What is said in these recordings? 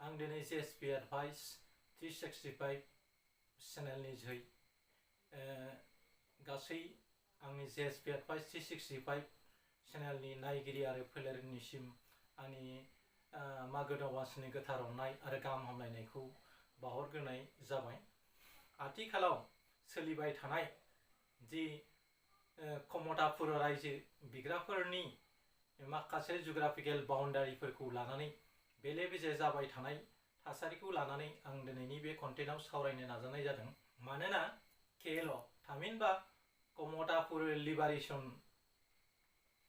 आं दिनै जेएसपि एडभाइस 365 चेनेलनि जोहै गासै आंनि जेएसपि एडभाइस 365 चेनेलनि नायगिरि आरो फोलेरनिसिम आंनि मागो दमासिनि गोथार अननाय आरो गाहाम हामलायनायखौ बावहरग्रोनाय जाबाय। आथिखालाव सोलिबाय थानाय जि कमतापुर रायजो बिग्राफोरनि माखासे जिअग्राफिकेल बाउन्डारिफोरखौ लानानै बेले बेजे जाबाय थानाय थासारिखौ लानानै आं दिनैनि बे कन्टेन्टआव सावरायनो नाजानाय जादों। मानोना केएलअ थामहिनबा कमतापुर लिबारेशन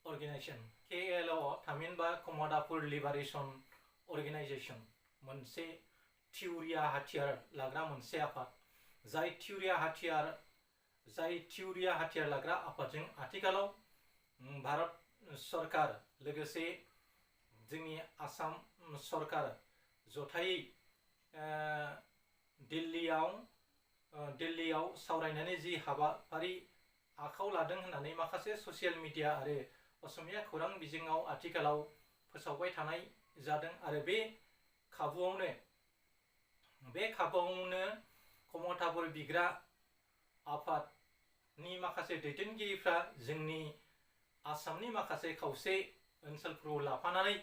अर्गेनाइजेशन केएलअ थामहिनबा कमतापुर लिबारेशन अर्गेनाइजेशन मोनसे थिउरिया हाथियार लाग्रा मोनसे आफाद, जाय थिउरिया हाथियार लाग्रा आफादजों आथिखालाव भारत सरकार लोगोसे जोंनि आसाम सरकार जथायै दिल्लीयाव सावरायनानै जि हाबाफारि आखायाव लादों होननानै माखासे ससियेल मिडिया आरो असमिया खौरां बिजोङाव आथिखालाव फोसावबाय थानाय जादों। आरो बे खाबुआवनो कमतापुर बिग्रा आफादनि माखासे दैदेनगिरिफ्रा जोंनि आसामनि माखासे खावसे ओनसोलफोरखौ लाफानानै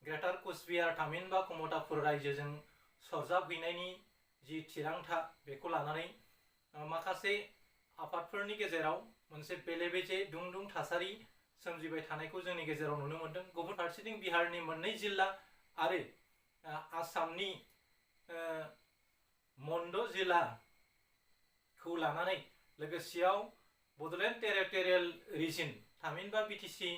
ग्रेटार कुचबिहार थामहिनबा कमतापुर रायजोजों सरजाबहैनायनि जि थिरांथा बेखौ लानानै माखासे आफादफोरनि गेजेराव मोनसे बेले बेजे दुं दुं थासारि सोमजिबाय थानायखौ जोंनि गेजेराव नुनो मोनदों। गुबुन फारसेथिं बिहारनि मोननै जिल्ला आरो आसामनि मोनद' जिल्लाखौ लानानै लोगोसेयाव बड'लेण्ड टेरिटरियेल रिजन थामहिनबा बिटिसि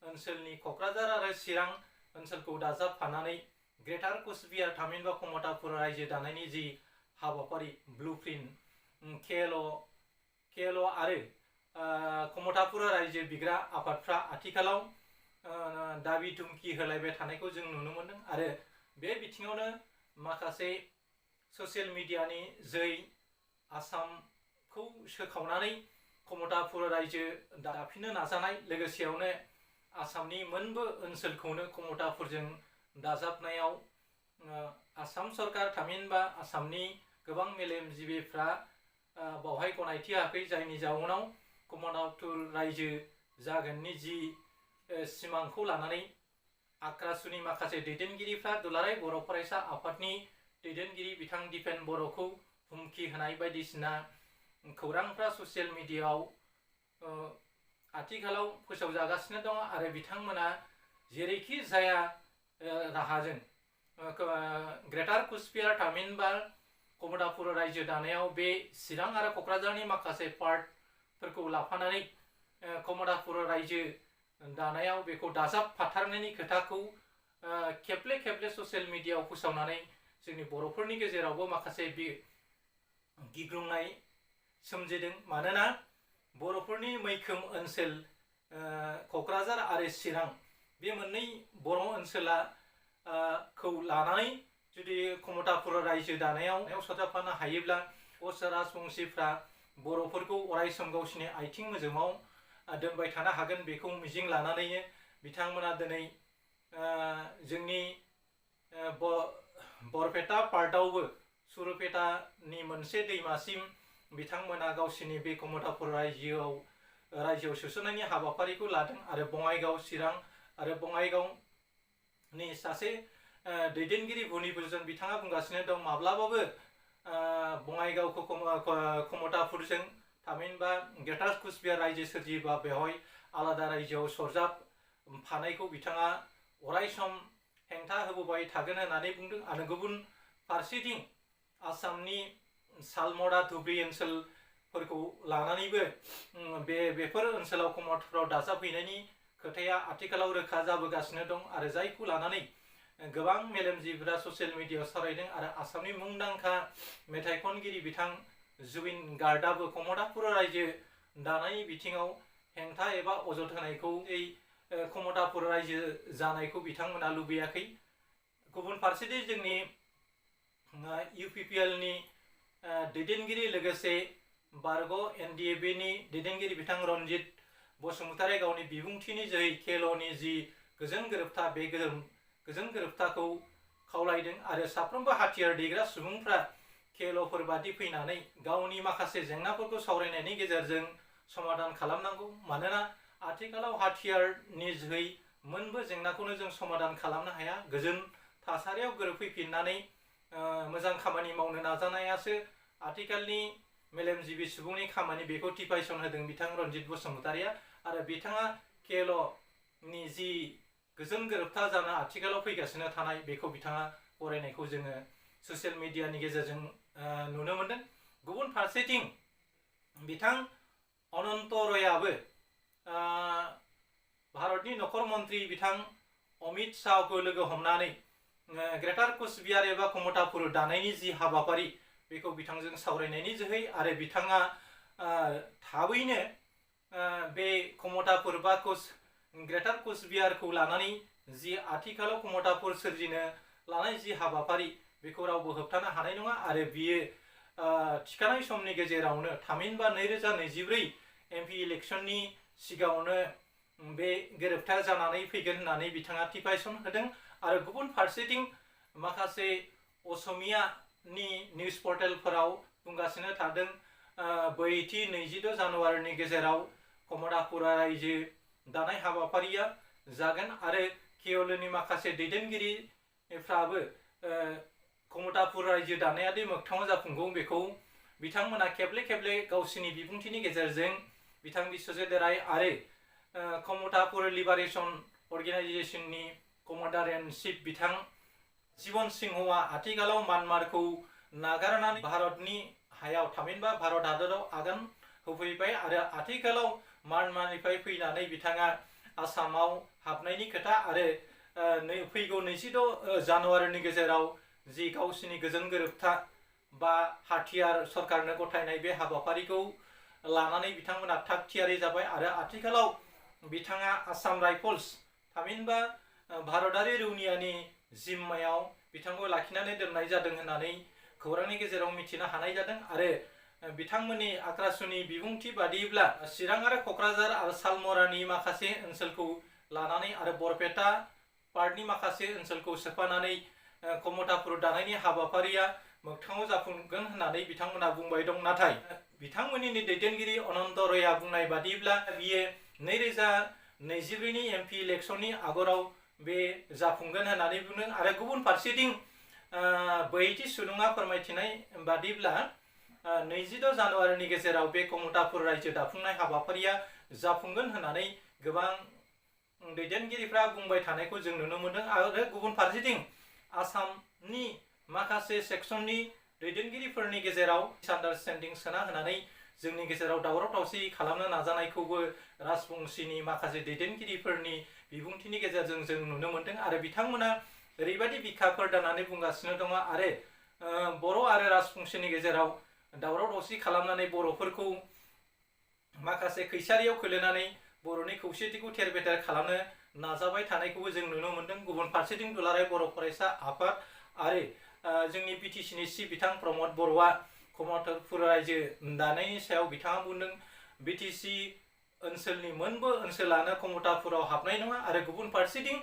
ओनसोलनि क'क्राझार आरो चिरां ओनसोलखौ दाजाबफानानै ग्रेटार कुचबिहार थामहिनबा कमतापुर रायजो दानायनि जि हाबाफारि ब्लुप्रिन्ट केएलअ आरो कमतापुर रायजो बिग्रा आफादफ्रा आथिखालाव दाबि धुमखि होलायबाय थानायखौ जों नुनो मोनदों। आरो बे बिथिङावनो माखासे ससियेल मिडियानि जोहै आसामखौ सोखावनानै कमतापुर रायजो दाफिननो नाजानाय, लोगोसेयावनो आसामनि मोनबो ओनसोलखौनो कमतापुरजों दाजाबनायाव आसाम सरकार थामहिनबा आसामनि गोबां मेलेमजिबिफ्रा बावहाय गनायथि होआखै, जायनि जाउनाव कमतापुर रायजो जागोननि जि सिमांखौ लानानै आक्रासुनि माखासे दैदेनगिरिफ्रा दुलाराय बर' फरायसा आफादनि दैदेनगिरि बिथां दिपेन बर'खौ हुमखि होनाय बायदिसिना खौरांफ्रा ससियेल मिडियाआव आथिखालाव फोसावजागासिनो दङ। आरो बिथांमोना जेरैखि जाया राहाजों ग्रेटार कुचबिहार थामहिनबा कमतापुर रायजो दानायाव बे चिरां आरो क'क्राझारनि माखासे पार्टफोरखौ लाफानानै कमतापुर रायजो दानायाव बेखौ दाजाबफाथारनायनि खोथाखौ खेबले ससियेल मिडियाआव फोसावनानै जोंनि बर'फोरनि गेजेरावबो माखासे गिग्लुंनाय सोमजिदों। मानोना बर'फोरनि मैखोम ओनसोल क'क्राझार आरो चिरां बे मोननै बर' ओनसोलखौ लानानै जुदि कमतापुर रायजो दानायाव सरजाबफानो हायोब्ला कच राजबंशिफ्रा बर'फोरखौ अरायसम गावसिनि आथिं मोजोमाव दोनबाय थानो हागोन, बेखौ मिजिं लानानैनो बिथांमोना दिनै जोंनि बरपेटा पार्टआवबो सुरुपेटानि मोनसे दैमासिम बिथांमोना गावसिनि बे कमतापुर रायजोआव सोसननायनि हाबाफारिखौ लादों। आरो बङाइगाव चिरां आरो बङाइगावनि सासे दैदेनगिरि भुनिभुजन बिथाङा बुंगासिनो दं माब्लाबाबो बङाइगावखौ कमतापुरजों थामहिनबा ग्रेटार कुचबिहार रायजो सोरजियोबा बेवहाय आलादा रायजोआव सरजाबफानायखौ बिथाङा अरायसम हेंथा होबोबाय थागोन होननानै बुंदों। आरो गुबुन फारसेथिं आसामनि सालमरा धुब्रि ओनसोलफोरखौ लानानैबो बेफोर ओनसोलाव कमतापुराव दाजाबहैनायनि खोथाया आथिखालाव रोखा जाबोगासिनो दं। आरो जायखौ लानानै गोबां मेलेमजिबिफोरा ससियेल मिडियाआव सावरायदों। आरो आसामनि मुंदांखा मेथाइ खनगिरि बिथां जुबिन गार्गआबो कमतापुर रायजो दानायनि बिथिङाव हेंथा एबा अजद होनायखौ कमतापुर रायजो जानायखौ बिथांमोना लुबैयाखै। गुबुन फारसेथिं जोंनि इउपिपिएलनि दैदेनगिरि लोगोसे बारग' एनडिएफबिनि दैदेनगिरि बिथां रनजित बसुमतारी गावनि बिबुंथिनि जोहै केएलअनि जि गोजोन गोरोबथा बे गोजोन गोरोबथाखौ खावलायदों आरो साफ्रोमबो हाथियार देग्रा सुबुंफ्रा केएलअफोर बादि फैनानै गावनि माखासे जेंनाफोरखौ सावरायनायनि गेजेरजों समाधान खालामनांगौ। मानोना आथिखालाव हाथियारनि जोहै मोनबो जेंनाखौनो जों समाधान खालामनो हाया। गोजोन थासारियाव गोरोबफैफिननानै मोजां खामानि मावनो नाजानायासो आथिखालनि मेलेमजिबि सुबुंनि खामानि। बेखौ टिपाइसन होदों बिथां रनजित बसुमतारिया आरो बिथाङा केएलअनि जि गोजोन गोरोबथा जानो आथिखालाव फैगासिनो थानाय बेखौ बिथाङा फरायनायखौ जोङो ससियेल मिडियानि गेजेरजों नुनो मोनदों। गुबुन फारसेथिं बिथां अनन्त रयआबो भारतनि नखर मन्त्रि बिथां अमित शाहखौ लोगो हमनानै ग्रेटार कुचबिहार एबा कमतापुर दानायनि जि हाबाफारि बेखौ बिथांजों सावरायनायनि जोहै आरो बिथाङा थाबैनो बे कमतापुर बा ग्रेटार कुचबिहारखौ लानानै जि आथिखालाव कमतापुर सोरजिनो लानाय जि हाबाफारि बेखौ रावबो होबथानो हानाय नङा आरो बियो थिखानाय समनि गेजेरावनो थामहिनबा 2024 एमपि इलेक्शननि सिगाङावनो बे गोरोबथा जानानै फैगोन होननानै बिथाङा टिपाइसन होदों। आरो गुबुन फारसेथिं माखासे असमियानि निउज पर्टेलफोराव बुंगासिनो थादों 26 जानुवारिनि गेजेराव कमतापुर रायजो दानाय हाबाफारिया जागोन आरो केएलअनि माखासे दैदेनगिरिफ्राबो कमतापुर रायजो दानाया दि मोगथाङाव जाफुंगौ बेखौ बिथांमोना खेबले खेबले गावसिनि बिबुंथिनि गेजेरजों बिथां बिश्वजित राय आरो कमतापुर लिबारेशन अर्गेनाइजेशननि कमान्डार इन चिफ बिथां जीवन सिंहआ आथिखालाव म्यानमारखौ नागारनानै भारतनि हायाव थामहिनबा भारत हादराव आगान होफैबाय आरो आथिखालाव म्यानमारनिफ्राय फैनानै बिथाङा आसामाव हाबनायनि खोथा आरो फैगौ 26 जानुवारिनि गेजेराव जि गावसिनि गोजोन गोरोबथा बा हाथियार सरकारनो गथायनाय बे हाबाफारिखौ लानानै बिथांमोना थाग थियारि जाबाय आरो आथिखालाव बिथाङा आसाम राइफल्स थामहिनबा भारतारि रौनियानि जिम्मायाव बिथांखौ लाखिनानै दोननाय जादों होननानै खौरांनि गेजेराव मिथिनो हानाय जादों आरो बिथांमोननि आक्रासुनि बिबुंथि बादिब्ला चिरां आरो क'क्राझार आरो सालमरानि माखासे ओनसोलखौ लानानै आरो बरपेटा पार्टनि माखासे ओनसोलखौ सोफानानै कमतापुर दानायनि हाबाफारिया मोगथाङाव जाफुंगोन होननानै बिथांमोना बुंबाय दं। नाथाय बिथांमोननि दैदेनगिरि अनन्त रयआ बुंनाय बादिब्ला बियो 2024 एमपि इलेक्शननि आगराव बे जाफुंगोन होननानै बुंदों आरो गुबुन फारसेथिं बैथि सुलुङा फोरमायथिनाय बादिब्ला 26 जानुवारिनि गेजेराव बे कमतापुर रायजो दाफुंनाय हाबाफारिया जाफुंगोन होननानै गोबां दैदेनगिरिफ्रा बुंबाय थानायखौ जों नुनो मोनदों आरो गुबुन फारसेथिं आसामनि माखासे सेक्सननि दैदेनगिरिफोरनि गेजेराव मिसआन्डारस्टेन्डिं सोना होनानै जोंनि गेजेराव दावराव दावसि खालामनो नाजानायखौबो राजबंशीनि माखासे दैदेनगिरिफोरनि बिबुंथिनि गेजेरजों जों नुनो मोनदों आरो बिथांमोना ओरैबायदि बिखाफोर दानानै बुंगासिनो दङ आरो बर' आरो राजबंशीनि गेजेराव दावराव दावसि खालामनानै बर'फोरखौ माखासे खैसारियाव खोलैनानै बर'नि खौसेथिखौ थेर बेथेर खालामनो नाजाबाय थानायखौबो जों नुनो मोनदों। गुबुन फारसेथिं दुलाराय बर' फरायसा आफाद आरो जोंनि बिटिसिनि सि बिथां प्रमद बर'आ कमतापुर रायजो दानायनि सायाव बिथाङा बुंदों बिटिसि ओनसोलनि मोनबो ओनसोलानो कमतापुराव हाबनाय नङा आरो गुबुन फारसेथिं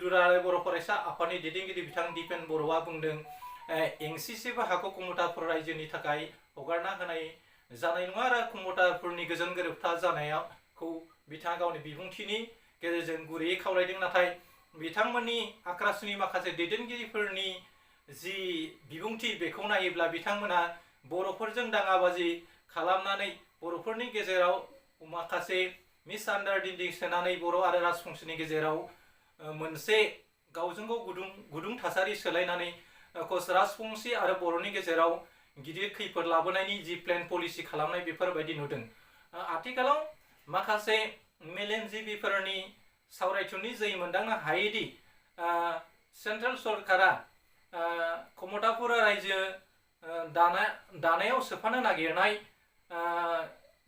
दुलाराय बर' फरायसा आफादनि दैदेनगिरि बिथां दिपेन बर'आ बुंदों एंसिसेबो हाखौ कमतापुर रायजोनि थाखाय हगारना होनाय जानाय नङा आरो कमतापुरनि गोजोन गोरोबथा जानायखौ बिथाङा गावनि बिबुंथिनि गेजेरजों गुरैयै खावलायदों। नाथाय बिथांमोननि आक्रासुनि माखासे दैदेनगिरिफोरनि जि बिबुंथि बेखौ नायोब्ला बिथांमोना बर'फोरजों दाङाबाजि खालामनानै बर'फोरनि गेजेराव माखासे मिसआन्डारस्टेन्डिं सोनानै बर' आरो राजबंशीनि गेजेराव मोनसे गावजों गाव गुदुं थासारि सोलायनानै राजबंशी आरो बर'नि गेजेराव गिदिर खैफोद लाबोनायनि जि प्लेन पलिसि खालामनाय बेफोरबायदि नुदों। आथिखालाव माखासे मेलेमजिबिफोरनि सावरायथुनि जों मोनदांनो हायोदि सेन्ट्रेल सरकारा कमतापुर रायजो दानायाव सोफानो नागिरनाय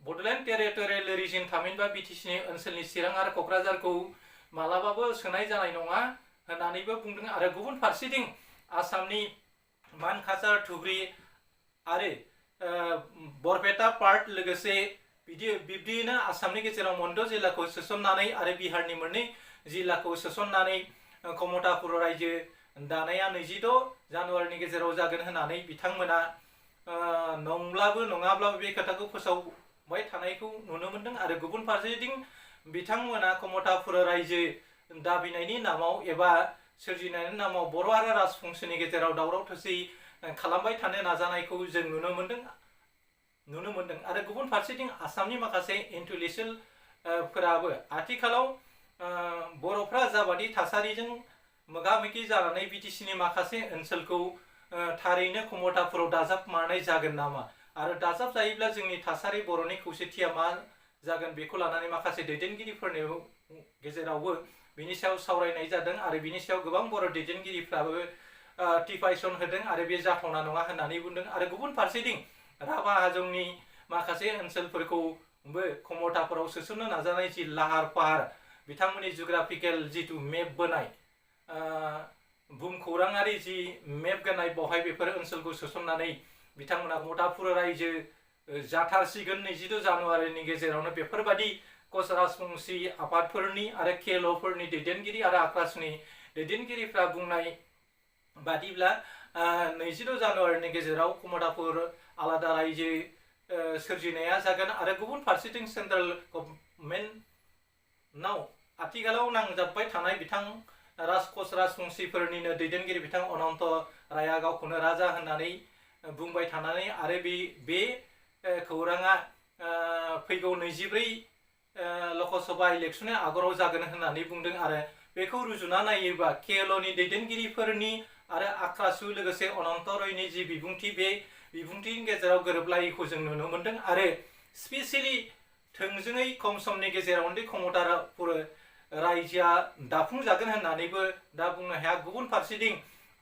बड'लेण्ड टेरिटरियेल रिजन थामहिनबा बिटिसिनि ओनसोलनि चिरां आरो क'क्राझारखौ मालाबाबो सोनाय जानाय नङा होननानैबो बुंदों आरो गुबुन फारसेथिं आसामनि मानकासार धुबरी आरो बरपेटा पार्ट लोगोसे बिब्दियैनो आसामनि गेजेराव मोनद' जिल्लाखौ सोसननानै आरो बिहारनि मोननै जिल्लाखौ सोसननानै कमतापुर रायजो दानाया 26 जानुवारिनि गेजेराव जागोन होननानै बिथांमोना नंब्लाबो नङाब्लाबो बे खोथाखौ फोसावबाय थानायखौ नुनो मोनदों। आरो गुबुन फारसेथिं बिथांमोना कमतापुर रायजो दाबिनायनि नामाव एबा सोरजिनायनि नामाव बर' आरो राजबंशीनि गेजेराव दावराव दावसि खालामबाय थानो नाजानायखौ जों नुनो मोनदों। आरो गुबुन फारसेथिं आसामनि माखासे इन्टेलेक्सुयेल फोराबो आथिखालाव बर'फ्रा जाबादि थासारिजों मोगा मोगि जानानै बिटिसिनि माखासे ओनसोलखौ थारैनो कमतापुराव दाजाबमारनाय जागोन नामा आरो दाजाब जायोब्ला जोंनि थासारि बर'नि खौसेथिया मा जागोन बेखौ लानानै माखासे दैदेनगिरिफोरनि गेजेरावबो बिनि सायाव सावरायनाय जादों। आरो बिनि सायाव गोबां बर' दैदेनगिरिफ्राबो टिपाइसन होदों आरो बे जाथावना नङा होननानै बुंदों। आरो गुबुन फारसेथिं राभा हाजंनि माखासे ओनसोलफोरखौबो कमतापुराव सोसननो नाजानाय जि लाहार फाहार बिथांमोननि जिअग्राफिकेल जिथु मेप बोनाय भुमखौराङारि जि मेप गोनाय बेवहाय बेफोर ओनसोलखौ सोसननानै बिथांमोना कमतापुर रायजो जाथारसिगोन 26 जानुवारिनि गेजेरावनो बेफोरबादि कच राजबंशी आफादफोरनि आरो केएलअफोरनि दैदेनगिरि आरो आक्रासनि दैदेनगिरिफ्रा बुंनाय बादिब्ला 26 जानुवारिनि गेजेराव कमतापुर आलादा रायजो सोरजिनाया जागोन। आरो गुबुन फारसेथिं सेन्ट्रेल गभर्नमेन्टनाव आथिखालाव नांजाबबाय थानाय बिथां कच राजबंशीफोरनिनो दैदेनगिरि बिथां अनन्त रायआ गावखौनो राजा होननानै बुंबाय थानानै आरो बे खौराङा फैगौ 24 लकसभा इलेक्शननि आगोलाव जागोन होननानै बुंदों। आरो बेखौ रुजुना नायोबा केएलअनि दैदेनगिरिफोरनि आरो आक्रासु लोगोसे अनन्त रयनि जि बिबुंथि बे बिबुंथिनि गेजेराव गोरोबलायैखौ जों नुनो मोनदों। आरो स्पेसियेलि थोंजोङै खम समनि गेजेरावनो कमतापुर रायजोआ दाफुंजागोन होननानैबो दा बुंनो हाया। गुबुन फारसेथिं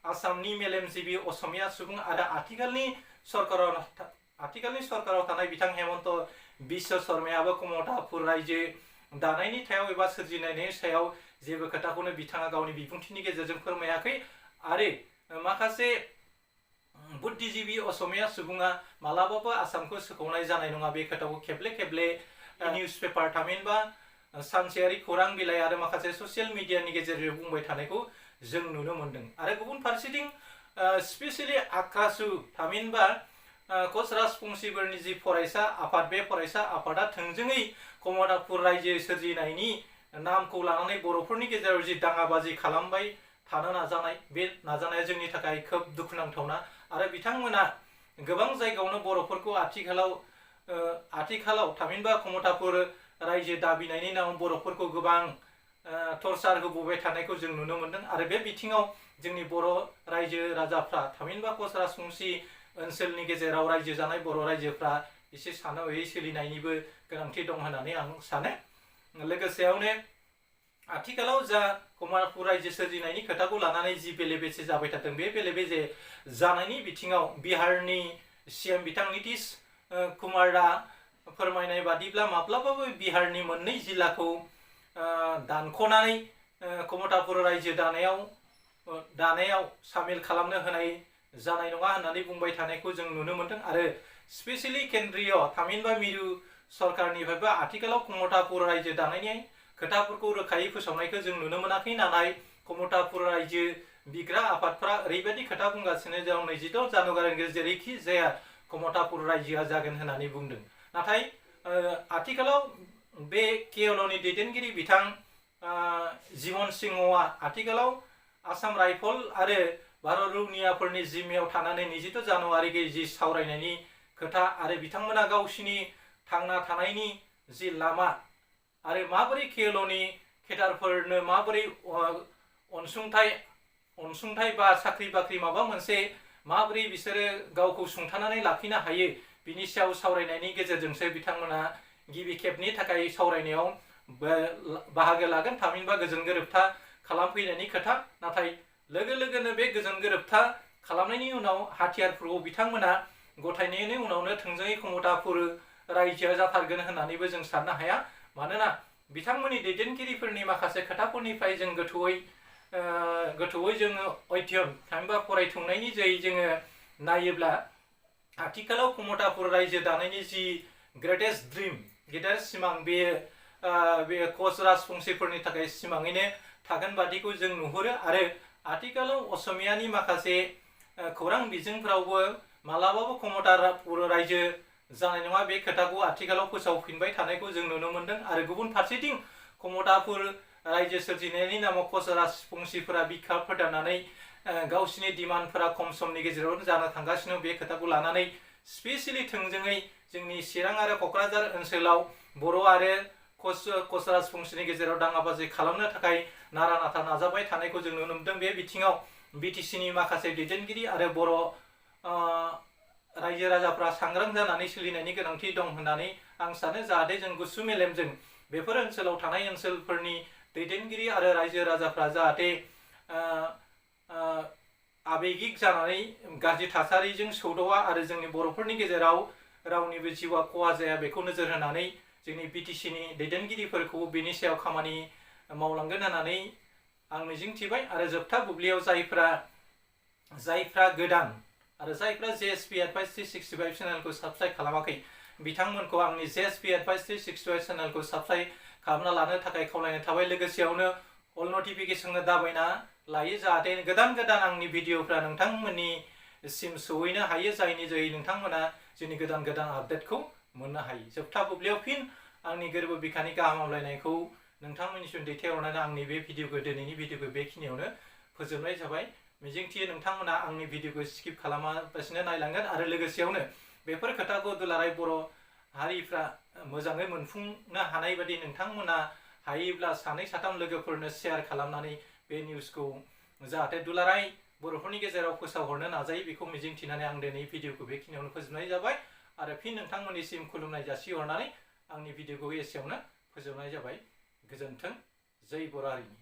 आसामनि मेलेमजिबि असमिया सुबुं आरो आथिखालनि सरकाराव थानाय बिथां हेमन्त बिश्व शर्मायाबो कमतापुर रायजो दानायनि सायाव एबा सोरजिनायनि सायाव जेबो खोथाखौनो बिथाङा गावनि बिबुंथिनि गेजेरजों फोरमायाखै। आरो माखासे बुद्धिजीबि असमिया सुबुङा मालाबाबो आसामखौ सोखावनाय जानाय नङा बे खोथाखौ खेबले खेबले निउस पेपार थामहिनबा सानसेयारि खौरां बिलाइ आरो माखासे ससियेल मिडियानि गेजेरजों बुंबाय थानायखौ जों नुनो मोनदों। आरो गुबुन फारसेथिं स्पेसियेलि आक्रासु थामहिनबा कच राजबंशीफोरनि जि फरायसा आफाद बे फरायसा आफादा थोंजोङै कमतापुर रायजो सोरजिनायनि नामखौ लानानै बर'फोरनि गेजेराव जि दाङाबाजि खालामबाय थानो नाजानाय बे नाजानाया जोंनि थाखाय खोब दुखुनांथावना। आरो बिथांमोना गोबां जायगायावनो बर'फोरखौ आथिखालाव थामहिनबा कमतापुर रायजो दाबिनायनि नामाव बर'फोरखौ गोबां टर्चार होबोबाय थानायखौ जों नुनो मोनदों। आरो बे बिथिङाव जोंनि बर' रायजो राजाफ्रा थामहिनबा कच राजबंशी ओनसोलनि गेजेराव रायजो जानाय बर' रायजोफ्रा एसे सानै हयै सोलिनायनिबो गोनांथि दं होननानै आं सानो। लोगोसेयावनो आथिखालाव जा कमतापुर रायजो सोरजिनायनि खोथाखौ लानानै जि बेले बेजे जाबाय थादों बे बेले बेजे जानायनि बिथिङाव बिहारनि सीएम बिथां नितीश कुमारआ फोरमायनाय बादिब्ला माब्लाबाबो बिहारनि मोननै जिल्लाखौ दानख'नानै कमतापुर रायजो दानायाव सामिल खालामनो होनाय जानाय नङा होननानै बुंबाय थानायखौ जों नुनो मोनदों। आरो स्पेसियेलि केन्द्रीय थामहिनबा मिरु सरकारनिफ्रायबो आथिखालाव कमतापुर रायजो दानायनि खोथाफोरखौ रोखायै फोसावनायखौ जों नुनो मोनाखै। नाथाय कमतापुर रायजो बिग्रा आफादफ्रा ओरैबायदि खोथा बुंगासिनो दं 26 जानुवारिनि जेरैखि जाया कमतापुर रायजोआ जागोन होननानै बुंदों। नाथाय आथिखालाव बे केएलअनि दैदेनगिरि बिथां जिमन सिंहआ आथिखालाव आसाम राइफल आरो भारत रौनियाफोरनि जिम्मायाव थानानै 26 जानुवारि जि सावरायनायनि खोथा आरो बिथांमोना गावसिनि थांना थानायनि जि लामा आरो माबोरै केएलअनि केडारफोरनो माबोरै अनसुंथाइ बा साख्रि बाख्रि माबा मोनसे माबोरै बिसोरो गावखौ सुंथानानै लाखिनो हायो बिनि सायाव सावरायनायनि गेजेरजोंसो बिथांमोना गिबि खेबनि थाखाय सावरायनायाव बाहागो लागोन थामहिनबा गोजोन गोरोबथा खालामफैनायनि खोथा। नाथाय लोगो लोगोनो बे गोजोन गोरोबथा खालामनायनि उनाव हाथियारफोरखौ बिथांमोना गथायनायनि उनावनो थोंजोङै कमतापुर रायजोआ जाथारगोन होननानैबो जों साननो हाया। मानोना बिथांमोननि दैदेनगिरिफोरनि माखासे खोथाफोरनिफ्राय जों गोथौयै जोङो अध्ययन थामहिनबा फरायथुंनायनि जोहै जोङो नायोब्ला आथिखालाव कमतापुर रायजो दानायनि जि ग्रेटेस्ट ड्रिम गेदेर सिमां बे कच राजबंशीफोरनि थाखाय सिमाङैनो थागोन बादिखौ जों नुहुरो। आरो आथिखालाव असमियानि माखासे खौरां बिजोंफ्रावबो मालाबाबो खमता बर' रायजो जानाय नङा बे खोथाखौ आथिखालाव फोसावफिनबाय थानायखौ जों नुनो मोन्दों। आरो गुबुन फारसेथिं खमतापुर रायजो सोरजिनायनि नामाव कच राजबंशीफोरा बिखा फोदाननानै गावसिनि डिमान्डफोरा खम समनि गेजेरावनो जानो थांगासिनो बे खोथाखौ लानानै स्पेसियेलि थोंजोङै जोंनि चिरां आरो क'क्राझार ओनसोलाव बर' आरो कच राजबंशीनि गेजेराव दाङाबाजि खालामनो थाखाय नारा नाथा नाजाबाय थानायखौ जों नुनो मोन्दों। बे बिथिङाव बिटिसिनि माखासे दैदेनगिरि आरो बर' रायजो राजाफ्रा सांग्रां जानानै सोलिनायनि गोनांथि दं होननानै आं सानो। जाहाथे जों गुसु मेलेमजों बेफोर ओनसोलाव थानाय ओनसोलफोरनि दैदेनगिरि आरो रायजो राजाफ्रा जाहाथे आबेगिक जानानै गाज्रि थासारिजों सौदावा आरो जोंनि बर'फोरनि गेजेराव रावनिबो जिउआ खहा जाया बेखौ नोजोर होनानै जोंनि बिटिसिनि दैदेनगिरिफोरखौ बेनि सायाव खामानि मावलांगोन होननानै आं मिजिंथिबाय। आरो जोबथा बुब्लियाव जायफ्रा गोदान आरो जायफ्रा JSP एडभाइस 365 चेनेलखौ साबस्क्राइब खालामाखै बिथांमोनखौ आंनि JSP एडभाइस 365 चेनेलखौ साबस्क्राइब खालामना लानो थाखाय खावलायनाय थाबाय। लोगोसेयावनो अल नटिफिकेसनखौ दाबायना लायो जाहाथे गोदान आंनि भिडिअफ्रा नोंथांमोननिसिम सौहैनो हायो, जायनि जोहै नोंथांमोना जोंनि गोदान आपडेटखौ मोननो हायो। जोबथा बुब्लियाव फिन आंनि गोरबो बिखानि गाहाम हामलायनायखौ नोंथांमोननिसिम दैथायहरनानै आंनि बे दिनैनि भिडिअखौ बेखिनियावनो फोजोबनाय जाबाय। मिजिंथियो नोंथांमोना आंनि भिडिअखौ स्किप खालामालासिनो नायलांगोन आरो लोगोसेयावनो बेफोर खोथाखौ दुलाराय बर' हारिफ्रा मोजाङै मोनफुंनो हानाय बायदि नोंथांमोना हायोब्ला सानै साथाम लोगोफोरनो शेयार खालामनानै बे निउसखौ जाहाथे दुलाराय बर'फोरनि गेजेराव फोसावहरनो नाजायो बेखौ मिजिंथिनानै आं दिनै भिडिअखौ बेखिनियावनो फोजोबनाय जाबाय। आरो फिन नोंथांमोननिसिम खुलुमनाय जासिहरनानै आंनि भिडिअखौ एसेयावनो फोजोबनाय जाबाय। गोजोन्थों। जय बर' हारिनि।